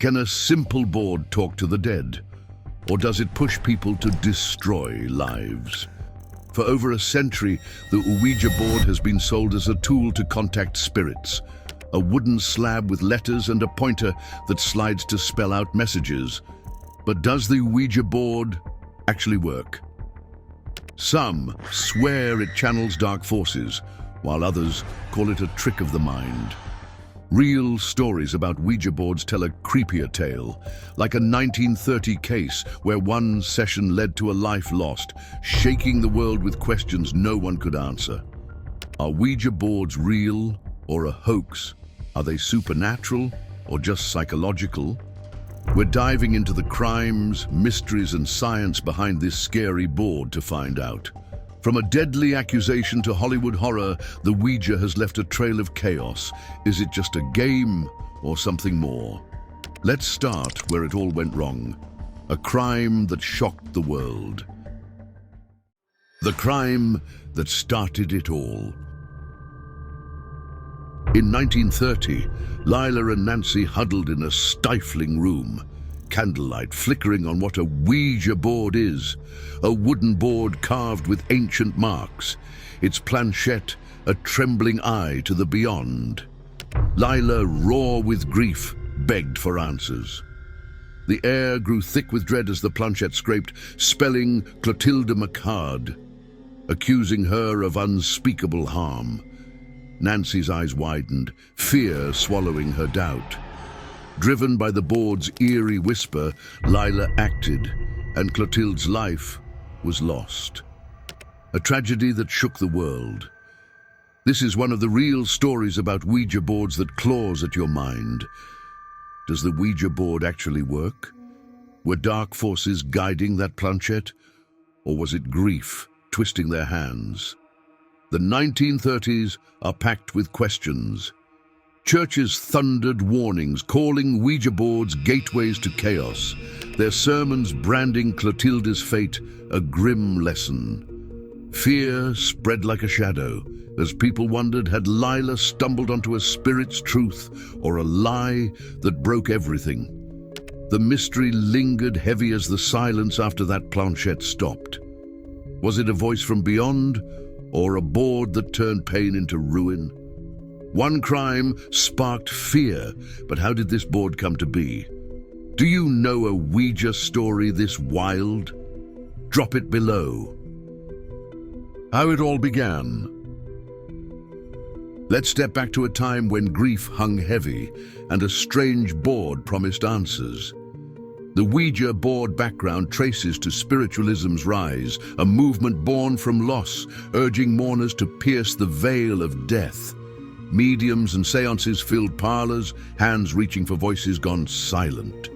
Can a simple board talk to the dead? Or does it push people to destroy lives? For over a century, the Ouija board has been sold as a tool to contact spirits, a wooden slab with letters and a pointer that slides to spell out messages. But does the Ouija board actually work? Some swear it channels dark forces, while others call it a trick of the mind. Real stories about Ouija boards tell a creepier tale, like a 1930 case where one session led to a life lost, shaking the world with questions no one could answer. Are Ouija boards real or a hoax? Are they supernatural or just psychological? We're diving into the crimes, mysteries, and science behind this scary board to find out. From a deadly accusation to Hollywood horror, the Ouija has left a trail of chaos. Is it just a game or something more? Let's start where it all went wrong. A crime that shocked the world. The crime that started it all. In 1930, Lila and Nancy huddled in a stifling room. Candlelight flickering on what a Ouija board is, a wooden board carved with ancient marks, its planchette a trembling eye to the beyond. Lila, raw with grief, begged for answers. The air grew thick with dread as the planchette scraped, spelling Clotilde Macard, accusing her of unspeakable harm. Nancy's eyes widened, fear swallowing her doubt. Driven by the board's eerie whisper, Lila acted, and Clotilde's life was lost. A tragedy that shook the world. This is one of the real stories about Ouija boards that claws at your mind. Does the Ouija board actually work? Were dark forces guiding that planchette? Or was it grief twisting their hands? The 1930s are packed with questions. Churches thundered warnings, calling Ouija boards gateways to chaos, their sermons branding Clotilde's fate a grim lesson. Fear spread like a shadow, as people wondered, had Lila stumbled onto a spirit's truth or a lie that broke everything? The mystery lingered heavy as the silence after that planchette stopped. Was it a voice from beyond, or a board that turned pain into ruin? One crime sparked fear, but how did this board come to be? Do you know a Ouija story this wild? Drop it below. How it all began. Let's step back to a time when grief hung heavy and a strange board promised answers. The Ouija board background traces to spiritualism's rise, a movement born from loss, urging mourners to pierce the veil of death. Mediums and seances filled parlors, hands reaching for voices gone silent.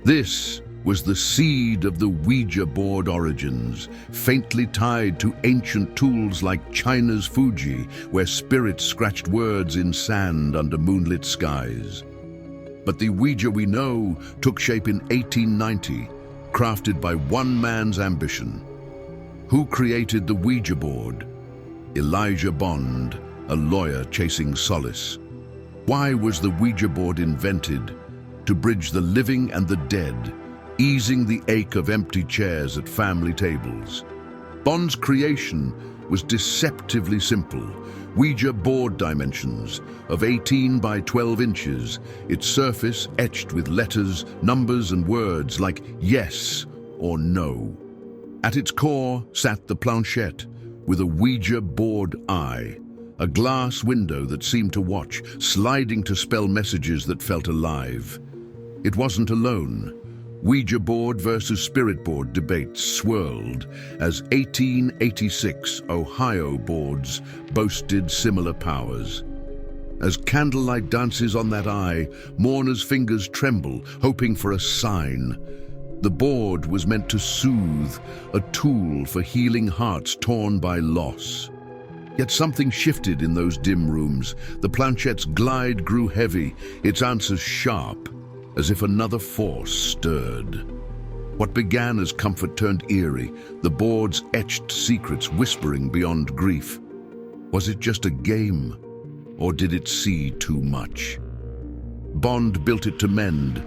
This was the seed of the Ouija board origins, faintly tied to ancient tools like China's Fuji, where spirits scratched words in sand under moonlit skies. But the Ouija we know took shape in 1890, crafted by one man's ambition. Who created the Ouija board? Elijah Bond, a lawyer chasing solace. Why was the Ouija board invented? To bridge the living and the dead, easing the ache of empty chairs at family tables. Bond's creation was deceptively simple. Ouija board dimensions of 18 by 12 inches, its surface etched with letters, numbers, and words like yes or no. At its core sat the planchette with a Ouija board eye, a glass window that seemed to watch, sliding to spell messages that felt alive. It wasn't alone. Ouija board versus spirit board debates swirled as 1886 Ohio boards boasted similar powers. As candlelight dances on that eye, mourners' fingers tremble, hoping for a sign. The board was meant to soothe, a tool for healing hearts torn by loss. Yet something shifted in those dim rooms. The planchette's glide grew heavy, its answers sharp, as if another force stirred. What began as comfort turned eerie, the board's etched secrets whispering beyond grief. Was it just a game, or did it see too much? Bond built it to mend,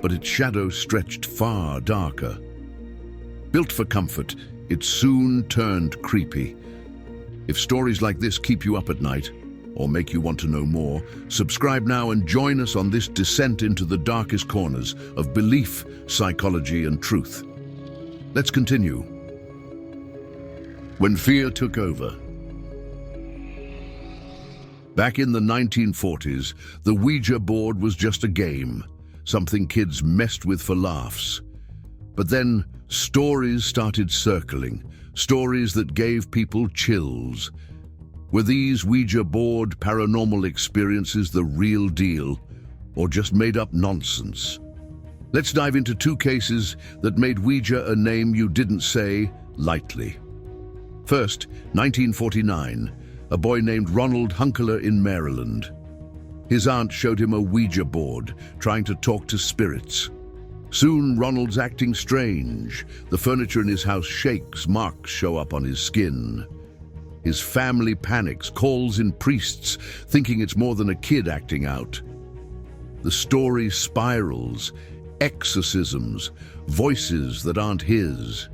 but its shadow stretched far darker. Built for comfort, it soon turned creepy. If stories like this keep you up at night, or make you want to know more, subscribe now and join us on this descent into the darkest corners of belief, psychology, and truth. Let's continue. When fear took over. Back in the 1940s, the Ouija board was just a game, something kids messed with for laughs. But then stories started circling, stories that gave people chills. Were these Ouija board paranormal experiences the real deal, or just made-up nonsense? Let's dive into two cases that made Ouija a name you didn't say lightly. First, 1949, a boy named Ronald Hunkeler in Maryland. His aunt showed him a Ouija board, trying to talk to spirits. Soon, Ronald's acting strange. The furniture in his house shakes, marks show up on his skin. His family panics, calls in priests, thinking it's more than a kid acting out. The story spirals, exorcisms, voices that aren't his.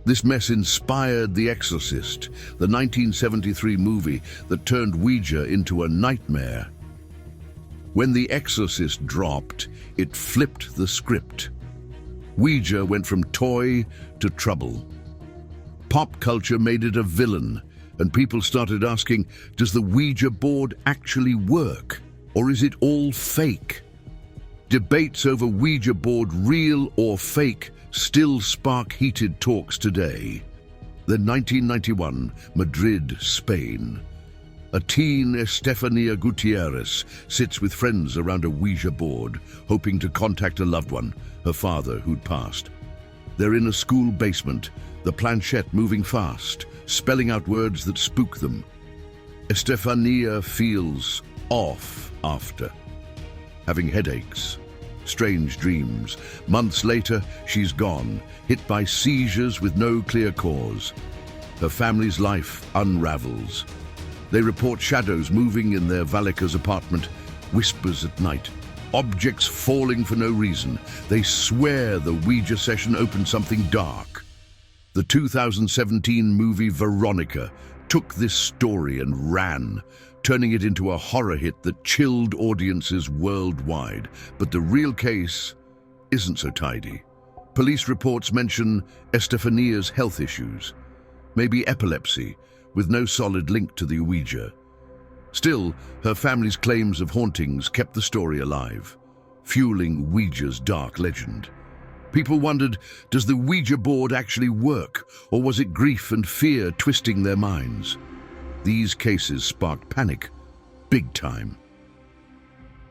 This mess inspired The Exorcist, the 1973 movie that turned Ouija into a nightmare. When The Exorcist dropped, it flipped the script. Ouija went from toy to trouble. Pop culture made it a villain, and people started asking, does the Ouija board actually work, or is it all fake? Debates over Ouija board, real or fake, still spark heated talks today. Then 1991, Madrid, Spain. A teen, Estefania Gutierrez, sits with friends around a Ouija board, hoping to contact a loved one, her father who'd passed. They're in a school basement, the planchette moving fast, spelling out words that spook them. Estefania feels off after, having headaches, strange dreams. Months later, she's gone, hit by seizures with no clear cause. Her family's life unravels. They report shadows moving in their Vallecas apartment, whispers at night, objects falling for no reason. They swear the Ouija session opened something dark. The 2017 movie Veronica took this story and ran, turning it into a horror hit that chilled audiences worldwide. But the real case isn't so tidy. Police reports mention Estefania's health issues, maybe epilepsy, with no solid link to the Ouija. Still, her family's claims of hauntings kept the story alive, fueling Ouija's dark legend. People wondered, does the Ouija board actually work, or was it grief and fear twisting their minds? These cases sparked panic, big time.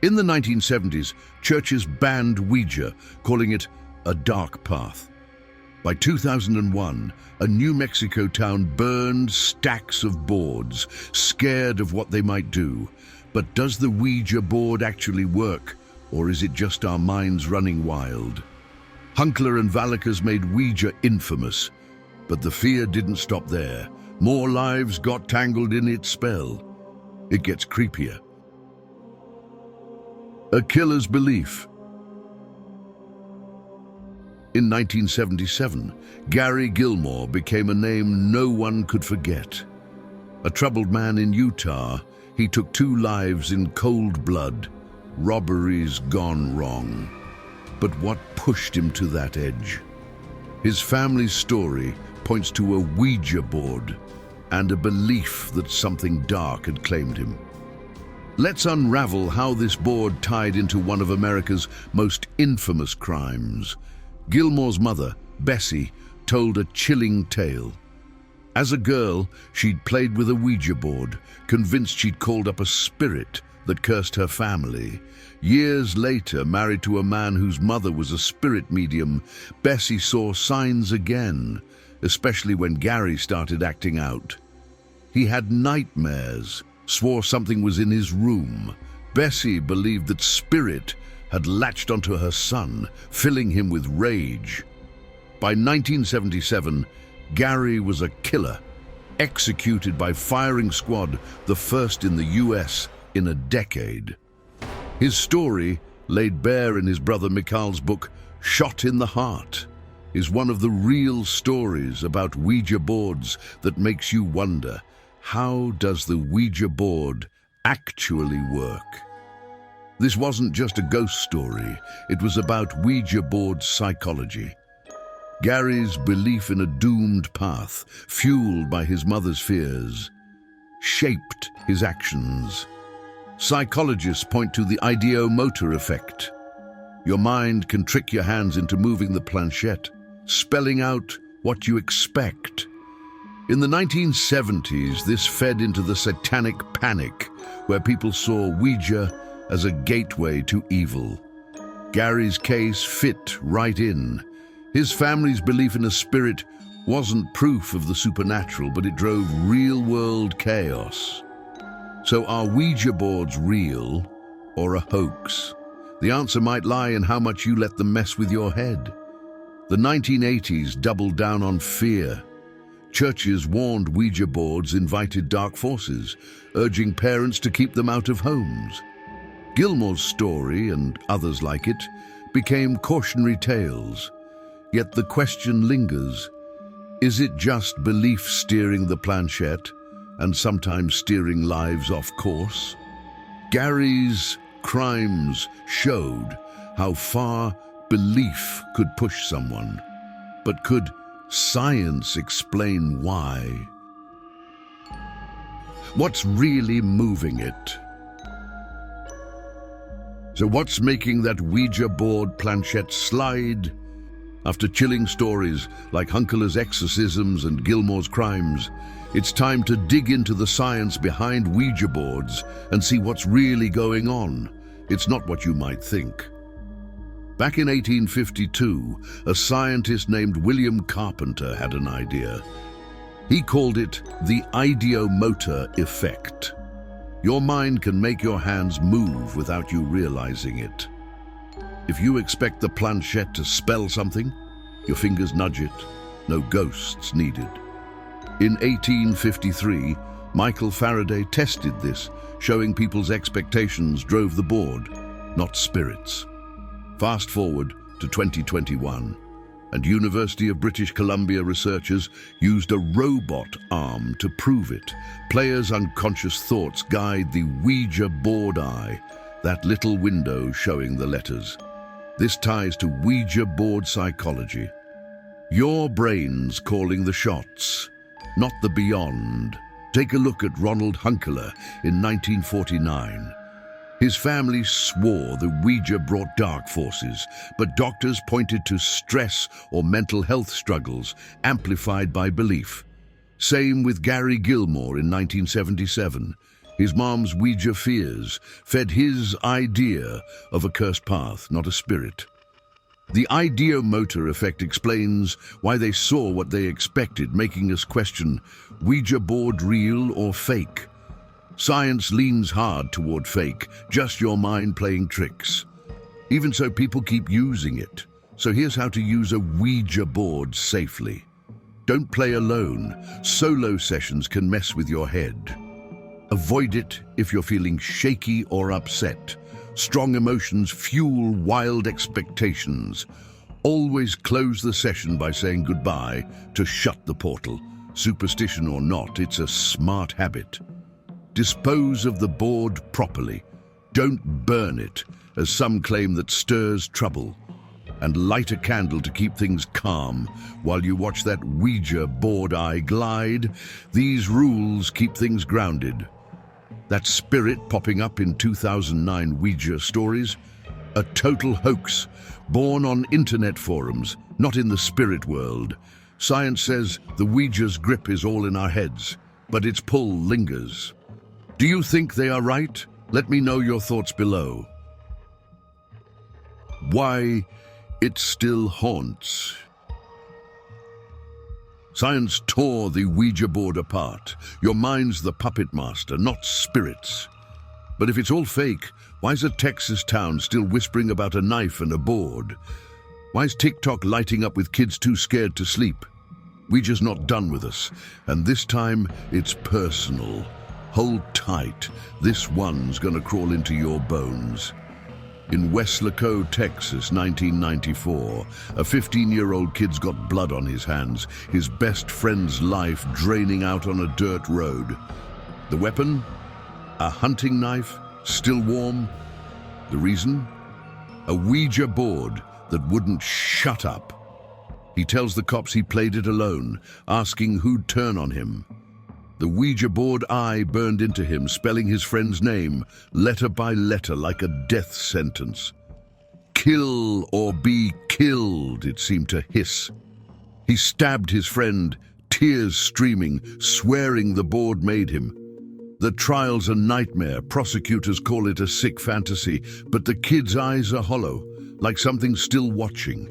In the 1970s, churches banned Ouija, calling it a dark path. By 2001, a New Mexico town burned stacks of boards, scared of what they might do. But does the Ouija board actually work, or is it just our minds running wild? Hunkeler and Vallecas made Ouija infamous, but the fear didn't stop there. More lives got tangled in its spell. It gets creepier. A killer's belief. In 1977, Gary Gilmore became a name no one could forget. A troubled man in Utah, he took 2 lives in cold blood. Robberies gone wrong. But what pushed him to that edge? His family's story points to a Ouija board and a belief that something dark had claimed him. Let's unravel how this board tied into one of America's most infamous crimes. Gilmore's mother, Bessie, told a chilling tale. As a girl, she'd played with a Ouija board, convinced she'd called up a spirit that cursed her family. Years later, married to a man whose mother was a spirit medium, Bessie saw signs again, especially when Gary started acting out. He had nightmares, swore something was in his room. Bessie believed that spirit had latched onto her son, filling him with rage. By 1977, Gary was a killer, executed by firing squad, the first in the US in a decade. His story laid bare in his brother Mikhail's book, Shot in the Heart, is one of the real stories about Ouija boards that makes you wonder, how does the Ouija board actually work? This wasn't just a ghost story, it was about Ouija board psychology. Gary's belief in a doomed path, fueled by his mother's fears, shaped his actions. Psychologists point to the ideomotor effect. Your mind can trick your hands into moving the planchette, spelling out what you expect. In the 1970s, this fed into the satanic panic, where people saw Ouija as a gateway to evil. Gary's case fit right in. His family's belief in a spirit wasn't proof of the supernatural, but it drove real-world chaos. So are Ouija boards real or a hoax? The answer might lie in how much you let them mess with your head. The 1980s doubled down on fear. Churches warned Ouija boards invited dark forces, urging parents to keep them out of homes. Gilmore's story, and others like it, became cautionary tales. Yet the question lingers, is it just belief steering the planchette and sometimes steering lives off course? Gary's crimes showed how far belief could push someone. But could science explain why? What's really moving it? So what's making that Ouija board planchette slide? After chilling stories like Hunkela's exorcisms and Gilmore's crimes, it's time to dig into the science behind Ouija boards and see what's really going on. It's not what you might think. Back in 1852, a scientist named William Carpenter had an idea. He called it the ideomotor effect. Your mind can make your hands move without you realizing it. If you expect the planchette to spell something, your fingers nudge it. No ghosts needed. In 1853, Michael Faraday tested this, showing people's expectations drove the board, not spirits. Fast forward to 2021, and University of British Columbia researchers used a robot arm to prove it. Players' unconscious thoughts guide the Ouija board eye, that little window showing the letters. This ties to Ouija board psychology. Your brain's calling the shots, not the beyond. Take a look at Ronald Hunkela in 1949. His family swore the Ouija brought dark forces, but doctors pointed to stress or mental health struggles amplified by belief. Same with Gary Gilmore in 1977. His mom's Ouija fears fed his idea of a cursed path, not a spirit. The ideomotor effect explains why they saw what they expected, making us question, Ouija board real or fake? Science leans hard toward fake, just your mind playing tricks. Even so, people keep using it. So here's how to use a Ouija board safely. Don't play alone. Solo sessions can mess with your head. Avoid it if you're feeling shaky or upset. Strong emotions fuel wild expectations. Always close the session by saying goodbye to shut the portal. Superstition or not, it's a smart habit. Dispose of the board properly. Don't burn it, as some claim that stirs trouble. And light a candle to keep things calm while you watch that Ouija board eye glide. These rules keep things grounded. That spirit popping up in 2009 Ouija stories? A total hoax, born on internet forums, not in the spirit world. Science says the Ouija's grip is all in our heads, but its pull lingers. Do you think they are right? Let me know your thoughts below. Why it still haunts. Science tore the Ouija board apart. Your mind's the puppet master, not spirits. But if it's all fake, why is a Texas town still whispering about a knife and a board? Why is TikTok lighting up with kids too scared to sleep? Ouija's not done with us, and this time it's personal. Hold tight, this one's gonna crawl into your bones. In Weslaco, Texas, 1994, a 15-year-old kid's got blood on his hands, his best friend's life draining out on a dirt road. The weapon? A hunting knife, still warm. The reason? A Ouija board that wouldn't shut up. He tells the cops he played it alone, asking who'd turn on him. The Ouija board eye burned into him, spelling his friend's name, letter by letter, like a death sentence. Kill or be killed, it seemed to hiss. He stabbed his friend, tears streaming, swearing the board made him. The trial's a nightmare. Prosecutors call it a sick fantasy, but the kid's eyes are hollow, like something still watching.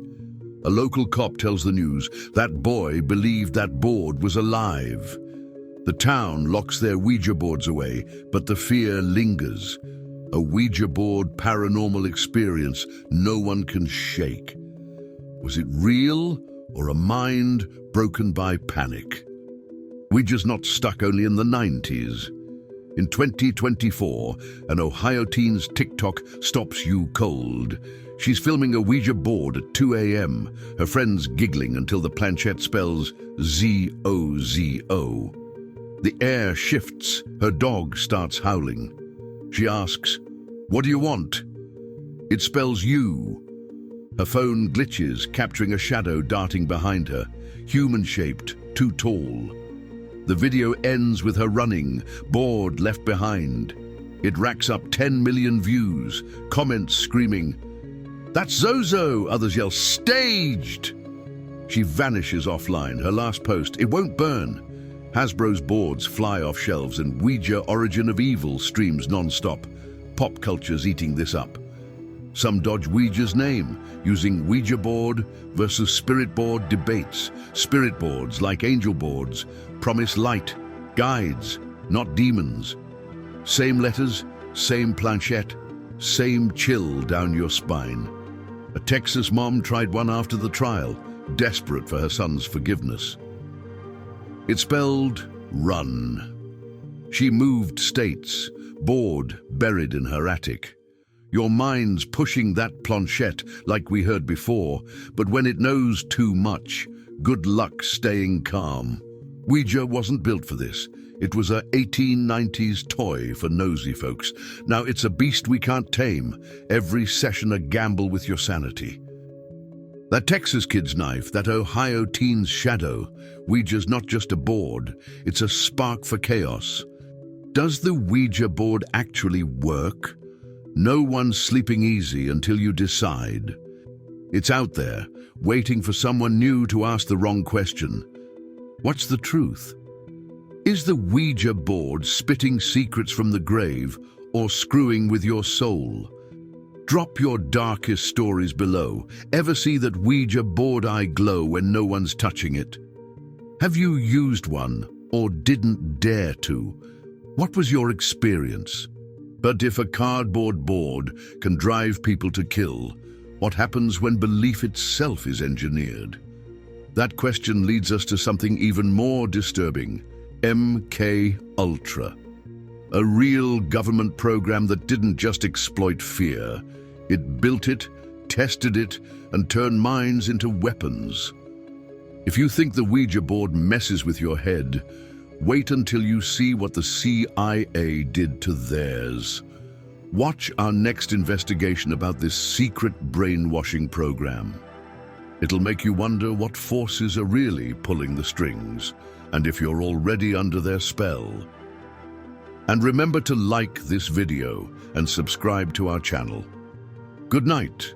A local cop tells the news that boy believed that board was alive. The town locks their Ouija boards away, but the fear lingers. A Ouija board paranormal experience no one can shake. Was it real or a mind broken by panic? Ouija's not stuck only in the 90s. In 2024, an Ohio teen's TikTok stops you cold. She's filming a Ouija board at 2 a.m., her friends giggling until the planchette spells Z-O-Z-O. The air shifts, her dog starts howling. She asks, "What do you want?" It spells you. Her phone glitches, capturing a shadow darting behind her, human-shaped, too tall. The video ends with her running, board left behind. It racks up 10 million views, comments screaming, "That's Zozo!" Others yell, "Staged!" She vanishes offline, her last post, "It won't burn." Hasbro's boards fly off shelves and Ouija Origin of Evil streams non-stop. Pop culture's eating this up. Some dodge Ouija's name, using Ouija board versus spirit board debates. Spirit boards, like angel boards, promise light, guides, not demons. Same letters, same planchette, same chill down your spine. A Texas mom tried one after the trial, desperate for her son's forgiveness. It spelled run. She moved states, board buried in her attic. Your mind's pushing that planchette like we heard before, but when it knows too much, good luck staying calm. Ouija wasn't built for this. It was a 1890s toy for nosy folks. Now it's a beast we can't tame, every session a gamble with your sanity. That Texas kid's knife, that Ohio teen's shadow, Ouija's not just a board, it's a spark for chaos. Does the Ouija board actually work? No one's sleeping easy until you decide. It's out there, waiting for someone new to ask the wrong question. What's the truth? Is the Ouija board spitting secrets from the grave or screwing with your soul? Drop your darkest stories below. Ever see that Ouija board eye glow when no one's touching it? Have you used one or didn't dare to? What was your experience? But if a cardboard board can drive people to kill, what happens when belief itself is engineered? That question leads us to something even more disturbing: MK Ultra. A real government program that didn't just exploit fear. It built it, tested it, and turned minds into weapons. If you think the Ouija board messes with your head, wait until you see what the CIA did to theirs. Watch our next investigation about this secret brainwashing program. It'll make you wonder what forces are really pulling the strings, and if you're already under their spell. And remember to like this video and subscribe to our channel. Good night.